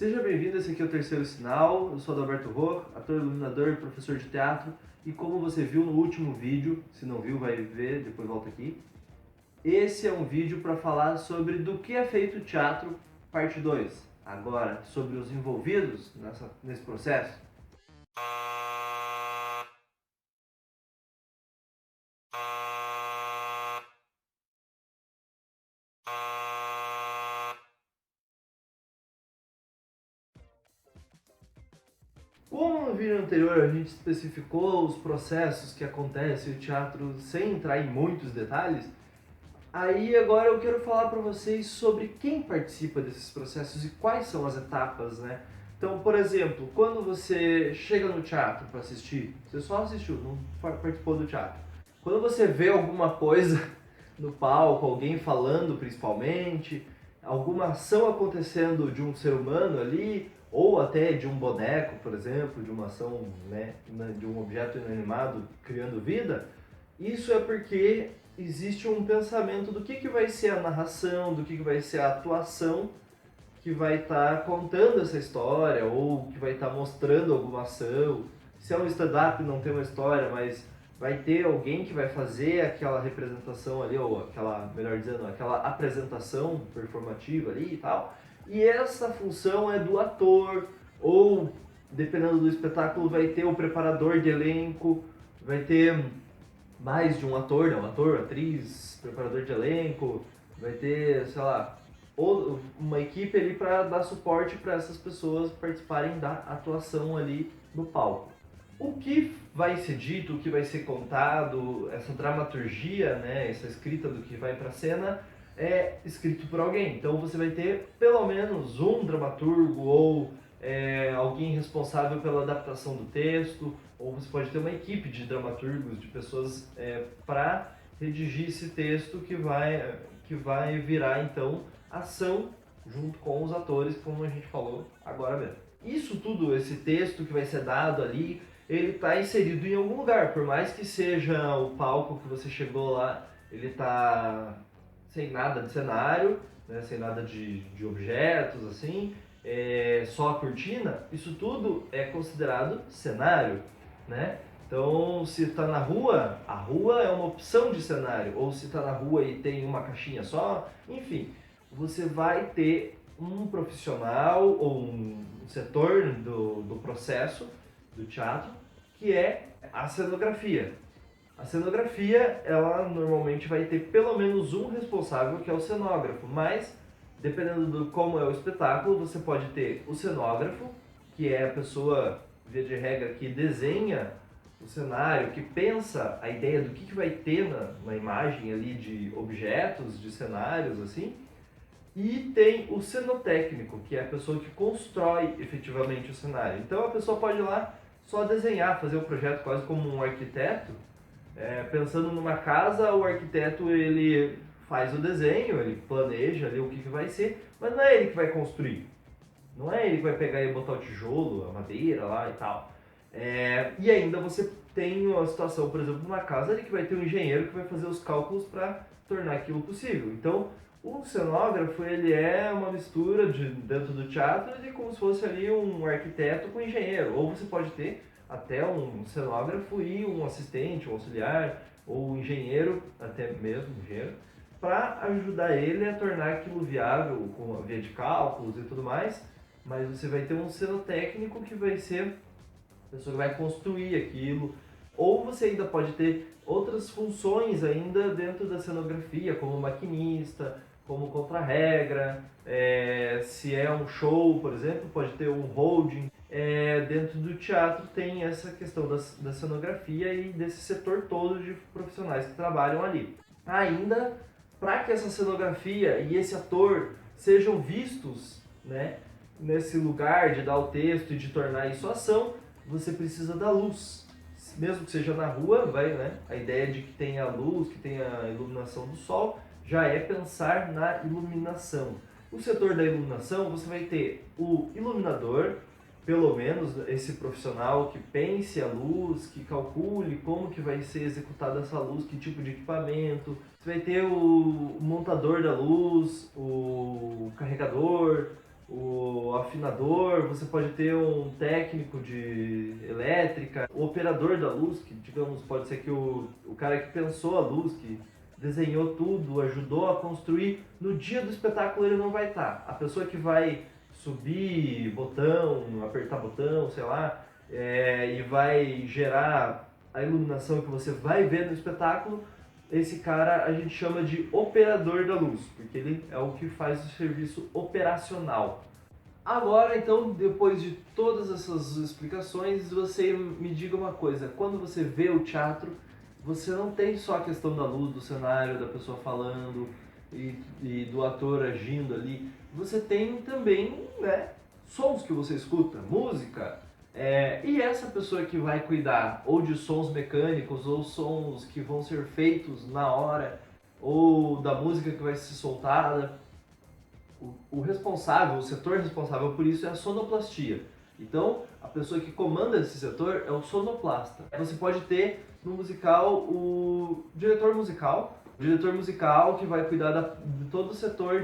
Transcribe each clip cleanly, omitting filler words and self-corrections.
Seja bem-vindo, esse aqui é o Terceiro Sinal, eu sou Adalberto Rô, ator, iluminador e professor de teatro, e como você viu no último vídeo, se não viu vai ver, depois volta aqui, esse é um vídeo para falar sobre do que é feito o teatro, parte 2. Agora, sobre os envolvidos nesse processo. Como no vídeo anterior a gente especificou os processos que acontecem no teatro sem entrar em muitos detalhes, aí agora eu quero falar para vocês sobre quem participa desses processos e quais são as etapas, né? Então, por exemplo, quando você chega no teatro para assistir, você só assistiu, não participou do teatro. Quando você vê alguma coisa no palco, alguém falando principalmente, alguma ação acontecendo de um ser humano ali, ou até de um boneco, por exemplo, de uma ação, né, de um objeto inanimado criando vida, isso é porque existe um pensamento do que vai ser a narração, do que vai ser a atuação que vai estar contando essa história, ou que vai estar mostrando alguma ação. Se é um stand-up, não tem uma história, mas vai ter alguém que vai fazer aquela representação ali, ou aquela, melhor dizendo, aquela apresentação performativa ali e tal. E essa função é do ator, ou dependendo do espetáculo, vai ter o preparador de elenco, vai ter mais de um ator, né? Um ator, atriz, preparador de elenco, vai ter, sei lá, uma equipe ali para dar suporte para essas pessoas participarem da atuação ali no palco. O que vai ser dito, o que vai ser contado, essa dramaturgia, né, essa escrita do que vai para a cena é escrito por alguém. Então você vai ter pelo menos um dramaturgo ou alguém responsável pela adaptação do texto, ou você pode ter uma equipe de dramaturgos, de pessoas para redigir esse texto que vai virar então ação junto com os atores, como a gente falou agora mesmo. Isso tudo, esse texto que vai ser dado ali, ele está inserido em algum lugar, por mais que seja o palco que você chegou lá, ele está sem nada de cenário, né, sem nada de objetos, assim, só a cortina, isso tudo é considerado cenário, né? Então, se está na rua, a rua é uma opção de cenário, ou se está na rua e tem uma caixinha só, enfim, você vai ter um profissional ou um setor do processo do teatro que é a cenografia. A cenografia, ela normalmente vai ter pelo menos um responsável, que é o cenógrafo, mas dependendo do como é o espetáculo, você pode ter o cenógrafo, que é a pessoa, via de regra, que desenha o cenário, que pensa a ideia do que vai ter na imagem ali de objetos, de cenários, assim. E tem o cenotécnico, que é a pessoa que constrói efetivamente o cenário. Então a pessoa pode ir lá só desenhar, fazer o projeto quase como um arquiteto. Pensando numa casa, o arquiteto ele faz o desenho, ele planeja ali o que vai ser, mas não é ele que vai construir. Não é ele que vai pegar e botar o tijolo, a madeira lá e tal. E ainda você tem uma situação, por exemplo, numa casa ali que vai ter um engenheiro que vai fazer os cálculos para tornar aquilo possível. Então, o cenógrafo ele é uma mistura dentro do teatro de como se fosse ali um arquiteto com engenheiro. Ou você pode ter até um cenógrafo e um assistente, um auxiliar, ou um engenheiro, até mesmo engenheiro, para ajudar ele a tornar aquilo viável com a via de cálculos e tudo mais. Mas você vai ter um cenotécnico que vai ser a pessoa que vai construir aquilo. Ou você ainda pode ter outras funções ainda dentro da cenografia, como maquinista, como contra-regra, se é um show, por exemplo, pode ter um holding. Dentro do teatro tem essa questão da cenografia e desse setor todo de profissionais que trabalham ali. Ainda, para que essa cenografia e esse ator sejam vistos, né, nesse lugar de dar o texto e de tornar isso ação, você precisa da luz. Mesmo que seja na rua, né, a ideia de que tenha luz, que tenha a iluminação do sol, já é pensar na iluminação. O setor da iluminação, você vai ter o iluminador, pelo menos esse profissional que pense a luz, que calcule como que vai ser executada essa luz, que tipo de equipamento. Você vai ter o montador da luz, o carregador, o afinador, você pode ter um técnico de elétrica, o operador da luz, que digamos pode ser que o cara que pensou a luz, que desenhou tudo, ajudou a construir, no dia do espetáculo ele não vai estar. A pessoa que vai subir botão, apertar botão, sei lá, e vai gerar a iluminação que você vai ver no espetáculo, esse cara a gente chama de operador da luz, porque ele é o que faz o serviço operacional. Agora, então, depois de todas essas explicações, você me diga uma coisa: quando você vê o teatro, você não tem só a questão da luz, do cenário, da pessoa falando e do ator agindo ali, você tem também, né, sons que você escuta, música. E essa pessoa que vai cuidar ou de sons mecânicos ou sons que vão ser feitos na hora, ou da música que vai ser soltada, o responsável, o setor responsável por isso é a sonoplastia. Então, a pessoa que comanda esse setor é o sonoplasta. Você pode ter no musical o diretor musical que vai cuidar de todo o setor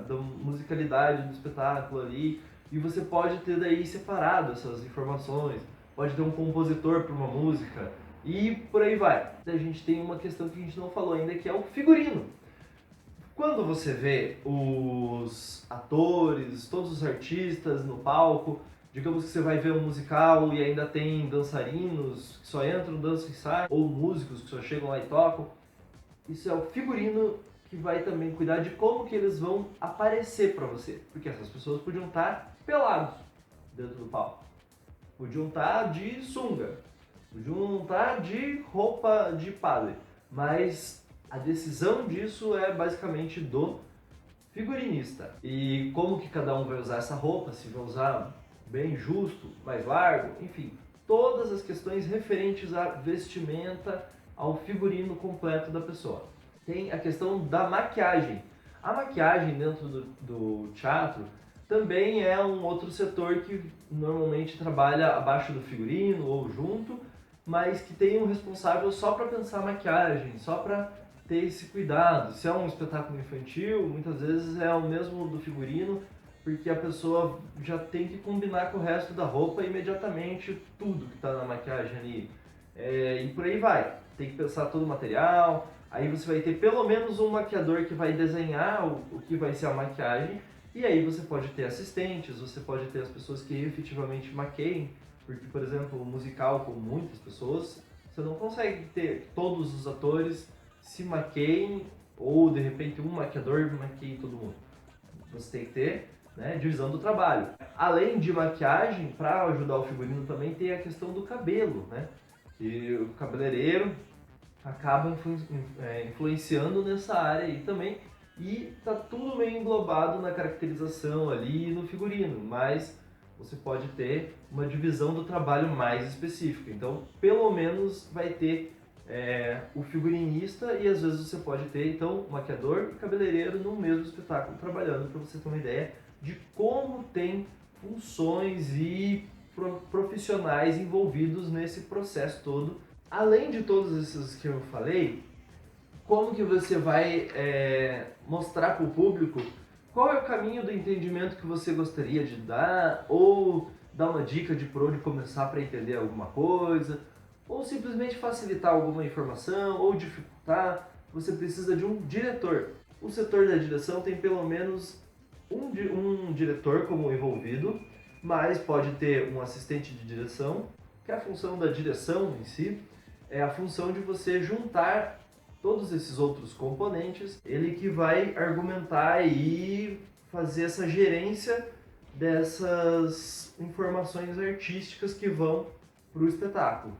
da musicalidade do espetáculo ali, e você pode ter daí separado essas informações, pode ter um compositor para uma música, e por aí vai. A gente tem uma questão que a gente não falou ainda, que é o figurino. Quando você vê os atores, todos os artistas no palco, digamos que você vai ver um musical e ainda tem dançarinos que só entram, dançam e saem, ou músicos que só chegam lá e tocam, isso é o figurino que vai também cuidar de como que eles vão aparecer para você, porque essas pessoas podiam estar pelados dentro do palco, podiam estar de sunga, podiam estar de roupa de padre, mas a decisão disso é basicamente do figurinista. E como que cada um vai usar essa roupa, se vai usar bem justo, mais largo, enfim, todas as questões referentes à vestimenta, ao figurino completo da pessoa. Tem a questão da maquiagem. A maquiagem dentro do teatro também é um outro setor que normalmente trabalha abaixo do figurino ou junto, mas que tem um responsável só para pensar maquiagem, só para ter esse cuidado. Se é um espetáculo infantil, muitas vezes é o mesmo do figurino, porque a pessoa já tem que combinar com o resto da roupa imediatamente, tudo que está na maquiagem ali. E por aí vai. Tem que pensar todo o material, aí você vai ter pelo menos um maquiador que vai desenhar o que vai ser a maquiagem, e aí você pode ter assistentes, você pode ter as pessoas que efetivamente maqueiem, porque, por exemplo, um musical com muitas pessoas, você não consegue ter todos os atores se maqueiem, ou de repente um maquiador maqueie todo mundo. Você tem que ter, né, divisão do trabalho. Além de maquiagem, para ajudar o figurino também tem a questão do cabelo, né? E o cabeleireiro acaba influenciando nessa área aí também, e tá tudo meio englobado na caracterização ali e no figurino, mas você pode ter uma divisão do trabalho mais específica. Então, pelo menos vai ter o figurinista, e às vezes você pode ter então maquiador e cabeleireiro no mesmo espetáculo trabalhando, para você ter uma ideia de como tem funções e profissionais envolvidos nesse processo todo. Além de todos esses que eu falei, como que você vai mostrar para o público qual é o caminho do entendimento que você gostaria de dar, ou dar uma dica de por onde começar para entender alguma coisa, ou simplesmente facilitar alguma informação, ou dificultar. Você precisa de um diretor. O setor da direção tem pelo menos um diretor como envolvido, mas pode ter um assistente de direção, que a função da direção em si é a função de você juntar todos esses outros componentes, ele que vai argumentar e fazer essa gerência dessas informações artísticas que vão para o espetáculo.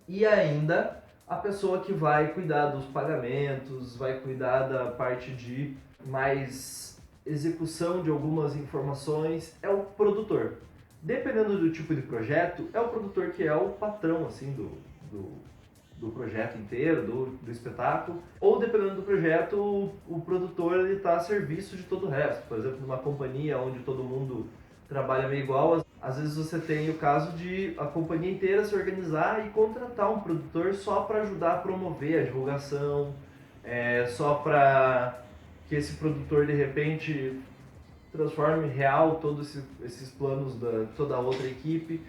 E ainda a pessoa que vai cuidar dos pagamentos, vai cuidar da parte de mais execução de algumas informações, é o produtor. Dependendo do tipo de projeto, é o produtor que é o patrão assim, do projeto inteiro, do espetáculo, ou dependendo do projeto, o produtor está a serviço de todo o resto. Por exemplo, numa companhia onde todo mundo trabalha meio igual, às vezes você tem o caso de a companhia inteira se organizar e contratar um produtor só para ajudar a promover a divulgação, só para que esse produtor de repente transforme real todos esses planos da toda a outra equipe,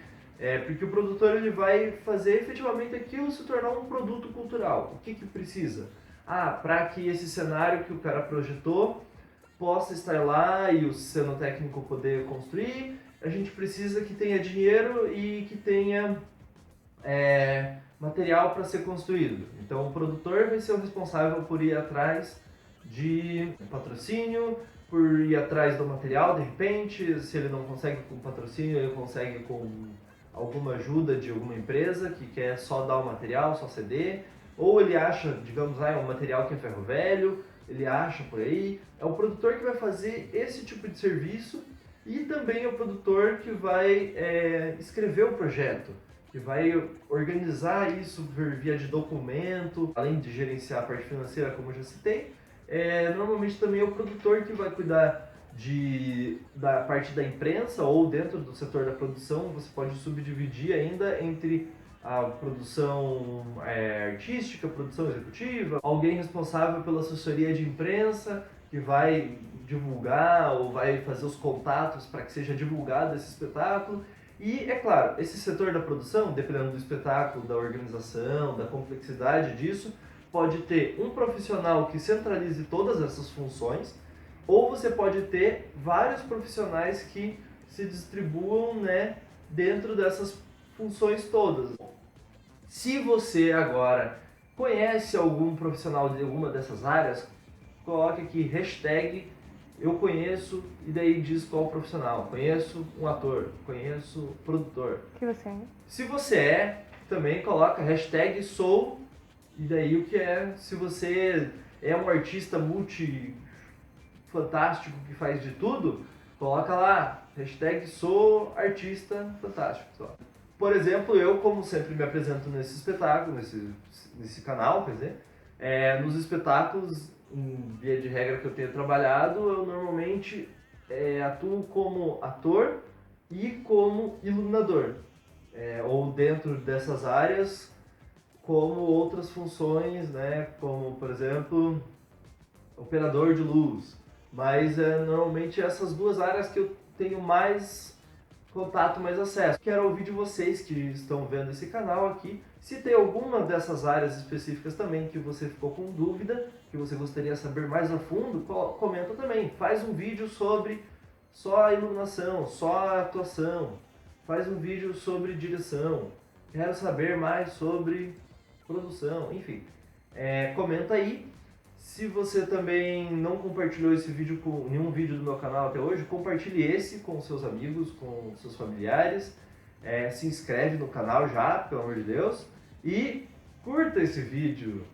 porque o produtor ele vai fazer efetivamente aquilo se tornar um produto cultural. O que precisa? Para que esse cenário que o cara projetou possa estar lá e o sistema técnico poder construir, a gente precisa que tenha dinheiro e que tenha material para ser construído. Então o produtor vai ser o responsável por ir atrás de patrocínio, por ir atrás do material, de repente, se ele não consegue com patrocínio, ele consegue com alguma ajuda de alguma empresa que quer só dar o material, só ceder, ou ele acha, digamos, um material que é ferro velho, ele acha por aí. É o produtor que vai fazer esse tipo de serviço e também é o produtor que vai escrever o projeto, que vai organizar isso por via de documento, além de gerenciar a parte financeira, como eu já citei. Normalmente também é o produtor que vai cuidar da parte da imprensa, ou dentro do setor da produção, você pode subdividir ainda entre a produção artística, produção executiva, alguém responsável pela assessoria de imprensa, que vai divulgar ou vai fazer os contatos para que seja divulgado esse espetáculo. E, é claro, esse setor da produção, dependendo do espetáculo, da organização, da complexidade disso, pode ter um profissional que centralize todas essas funções, ou você pode ter vários profissionais que se distribuam, né, dentro dessas funções todas. Se você agora conhece algum profissional de alguma dessas áreas, coloque aqui hashtag eu conheço e daí diz qual profissional. Conheço um ator, conheço produtor. Que você é? Se você também coloca hashtag sou e daí o que se você é um artista fantástico que faz de tudo, coloca lá, hashtag sou artista fantástico. Só. Por exemplo, eu, como sempre me apresento nesse espetáculo, nesse canal, quer dizer, nos espetáculos, em via de regra que eu tenho trabalhado, eu normalmente atuo como ator e como iluminador. Ou dentro dessas áreas, como outras funções, né, como, por exemplo, operador de luz. Mas normalmente essas duas áreas que eu tenho mais contato, mais acesso. Quero ouvir de vocês que estão vendo esse canal aqui, se tem alguma dessas áreas específicas também que você ficou com dúvida, que você gostaria de saber mais a fundo, comenta também. Faz um vídeo sobre só a iluminação, só a atuação. Faz um vídeo sobre direção. Quero saber mais sobre produção, enfim. Comenta aí. Se você também não compartilhou esse vídeo com nenhum vídeo do meu canal até hoje, compartilhe esse com seus amigos, com seus familiares. Se inscreve no canal já, pelo amor de Deus. E curta esse vídeo.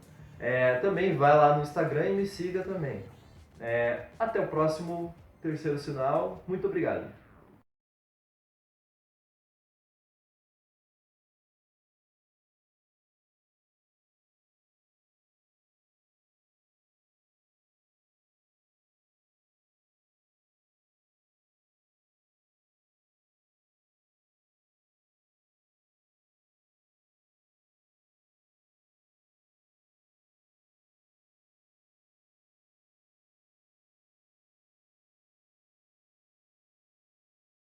Também vai lá no Instagram e me siga também. Até o próximo Terceiro Sinal. Muito obrigado.